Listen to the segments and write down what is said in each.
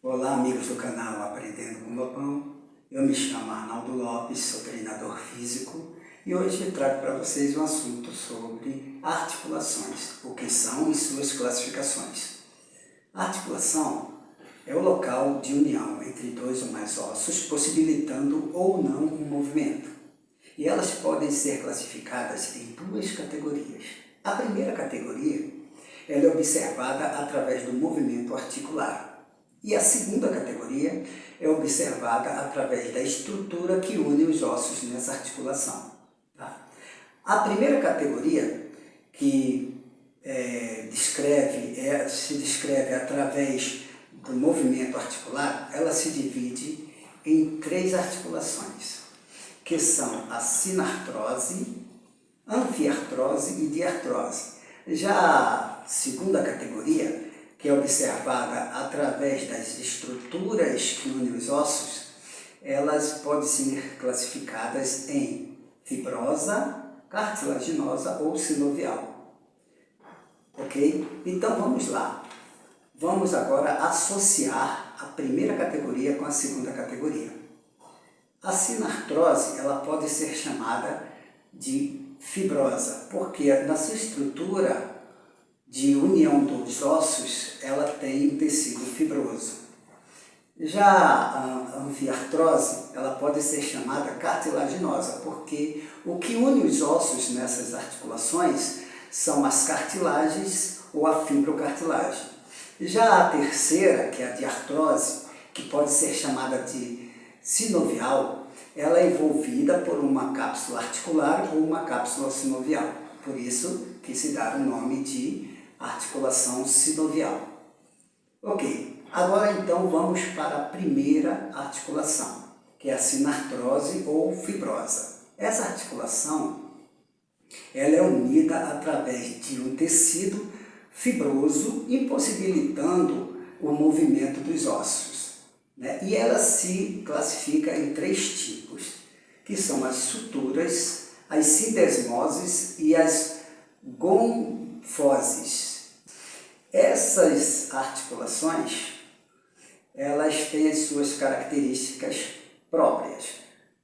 Olá, amigos do canal Aprendendo com Lopão. Eu me chamo Arnaldo Lopes, sou treinador físico e hoje eu trago para vocês um assunto sobre articulações, o que são e suas classificações. A articulação é o local de união entre dois ou mais ossos, possibilitando ou não um movimento. E elas podem ser classificadas em duas categorias. A primeira categoria ela é observada através do movimento articular. E a segunda categoria é observada através da estrutura que une os ossos nessa articulação. Tá? A primeira categoria, que se descreve através do movimento articular, ela se divide em três articulações, que são a sinartrose, anfiartrose e diartrose. Já a segunda categoria, que é observada através das estruturas que unem os ossos, elas podem ser classificadas em fibrosa, cartilaginosa ou sinovial. Ok? Então vamos lá. Vamos agora associar a primeira categoria com a segunda categoria. A sinartrose ela pode ser chamada de fibrosa, porque na sua estrutura de união dos ossos, ela tem um tecido fibroso. Já a anfiartrose, ela pode ser chamada cartilaginosa, porque o que une os ossos nessas articulações são as cartilagens ou a fibrocartilagem. Já a terceira, que é a diartrose, que pode ser chamada de sinovial, ela é envolvida por uma cápsula articular ou uma cápsula sinovial. Por isso que se dá o nome de articulação sinovial. Ok, agora então vamos para a primeira articulação, que é a sinartrose ou fibrosa. Essa articulação ela é unida através de um tecido fibroso, impossibilitando o movimento dos ossos. E ela se classifica em três tipos, que são as suturas, as sindesmoses e as gonfoses. Essas articulações, elas têm as suas características próprias.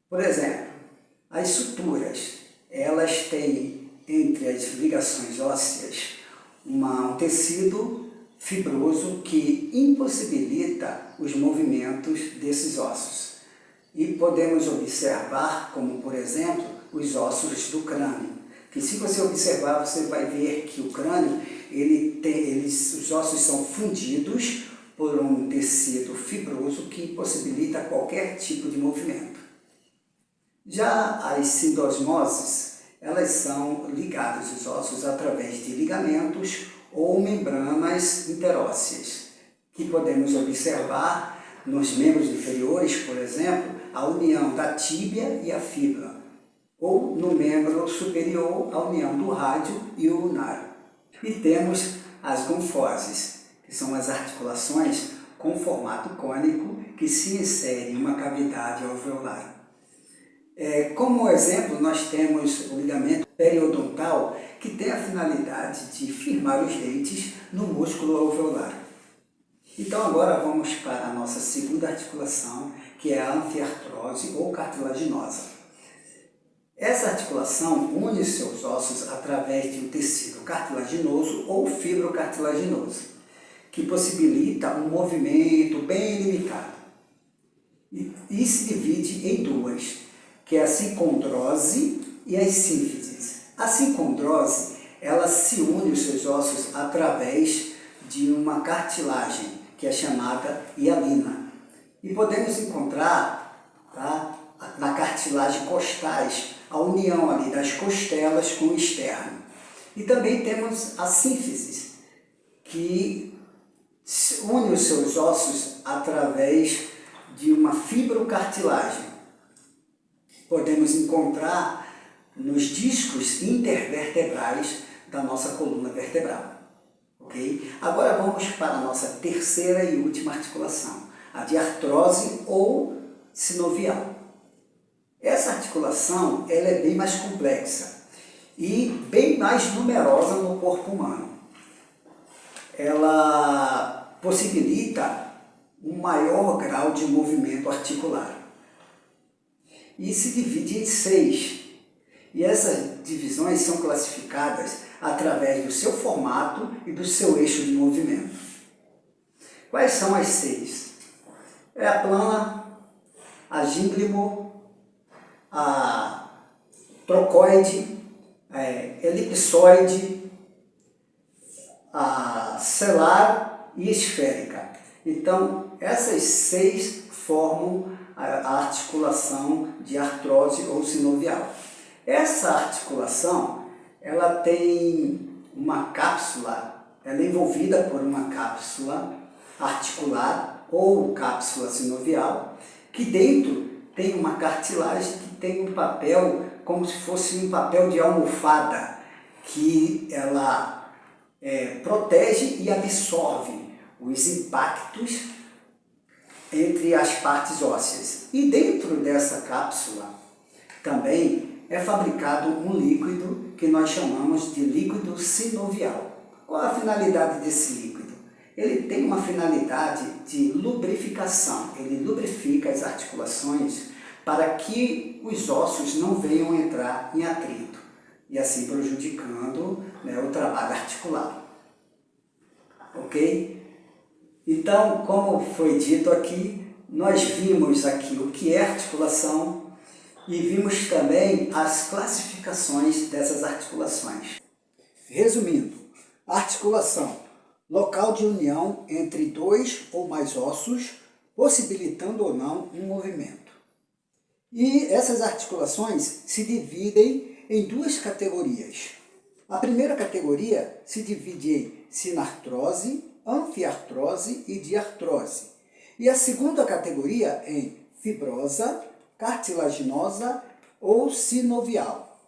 Por exemplo, as suturas, elas têm entre as ligações ósseas um tecido fibroso que impossibilita os movimentos desses ossos. E podemos observar, como por exemplo, os ossos do crânio, que se você observar, você vai ver que o crânio, os ossos são fundidos por um tecido fibroso que impossibilita qualquer tipo de movimento. Já as sindesmoses, elas são ligadas aos ossos através de ligamentos ou membranas interósseas, que podemos observar nos membros inferiores, por exemplo, a união da tíbia e a fíbula, ou no membro superior, a união do rádio e o lunar. E temos as gonfoses, que são as articulações com formato cônico que se inserem em uma cavidade alveolar. Como exemplo, nós temos o ligamento periodontal, que tem a finalidade de firmar os dentes no músculo alveolar. Então agora vamos para a nossa segunda articulação, que é a anfiartrose ou cartilaginosa. Essa articulação une os seus ossos através de um tecido cartilaginoso ou fibrocartilaginoso, que possibilita um movimento bem limitado. E se divide em duas, que é a sincondrose e as sínfises. A sincondrose, ela se une os seus ossos através de uma cartilagem, que é chamada hialina. E podemos encontrar na cartilagem costais a união ali das costelas com o externo. E também temos a sínfise, que une os seus ossos através de uma fibrocartilagem. Podemos encontrar nos discos intervertebrais da nossa coluna vertebral. Okay? Agora vamos para a nossa terceira e última articulação, a diartrose ou sinovial. Essa articulação ela é bem mais complexa e bem mais numerosa no corpo humano. Ela possibilita um maior grau de movimento articular. E se divide em 6. E essas divisões são classificadas através do seu formato e do seu eixo de movimento. Quais são as 6? É a plana, a gínglimo, a trocoide, a elipsoide, a selar e esférica. Então, essas 6 formam a articulação de artrose ou sinovial. Essa articulação, ela tem uma cápsula, ela é envolvida por uma cápsula articular ou cápsula sinovial, que dentro tem uma cartilagem que tem um papel, como se fosse um papel de almofada, que ela protege e absorve os impactos entre as partes ósseas. E dentro dessa cápsula também é fabricado um líquido que nós chamamos de líquido sinovial. Qual a finalidade desse líquido? Ele tem uma finalidade de lubrificação, ele lubrifica as articulações para que os ossos não venham entrar em atrito e assim prejudicando, o trabalho articular. Ok? Então, como foi dito aqui, nós vimos aqui o que é articulação e vimos também as classificações dessas articulações. Resumindo, articulação, local de união entre 2 ou mais ossos, possibilitando ou não um movimento. E essas articulações se dividem em 2 categorias. A primeira categoria se divide em sinartrose, anfiartrose e diartrose. E a segunda categoria em fibrosa, cartilaginosa ou sinovial.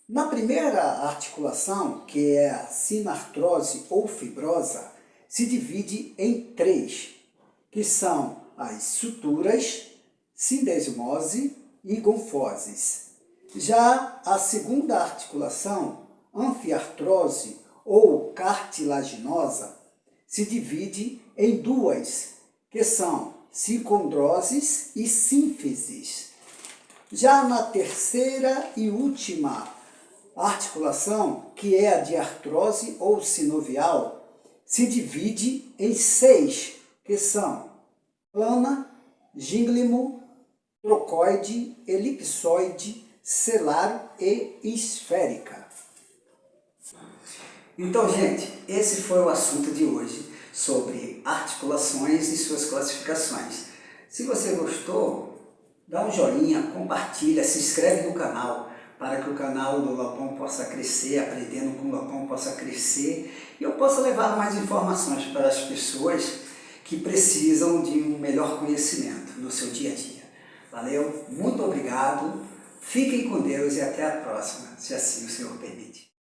Na primeira articulação, que é a sinartrose ou fibrosa, se divide em 3, que são as suturas, sindesmose e gonfoses. Já a segunda articulação, anfiartrose ou cartilaginosa, se divide em 2, que são sincondroses e sínfises. Já na terceira e última articulação, que é a diartrose ou sinovial, se divide em 6, que são plana, gínglimo, trocoide, elipsoide, selar e esférica. Então, gente, esse foi o assunto de hoje sobre articulações e suas classificações. Se você gostou, dá um joinha, compartilha, se inscreve no canal para que o canal do Lopão possa crescer, Aprendendo com o Lopão possa crescer e eu possa levar mais informações para as pessoas que precisam de um melhor conhecimento no seu dia a dia. Valeu, muito obrigado, fiquem com Deus e até a próxima, se assim o Senhor permite.